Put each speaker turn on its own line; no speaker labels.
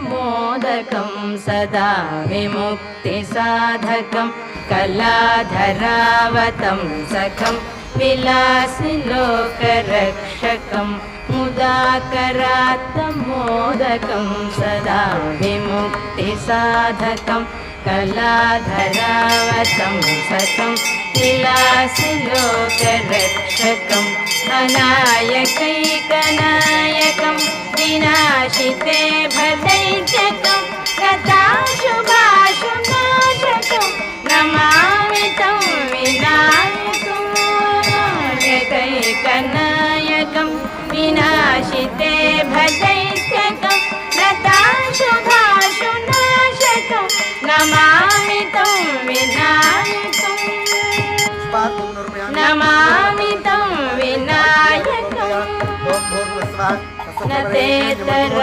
मोदकं सदा विमुक्तिसाधकं कलाधरावतं सखं विलासिलोकरक्षकं मुदाकरात्तमोदकं सदा विमुक्तिसाधकं कलाधरावतं सखं विलासिलोकरक्षकम् अनायकैकनायकं विनाशिते भदैत्यकं गताशुभाशुनाशकं नमामि तं विनायकं नायकैकनायकं विनाशिते भदैत्यकं गताशुभाशुनाशकं नमामि तं विनायकं नमामि तं विनायकं न तेतर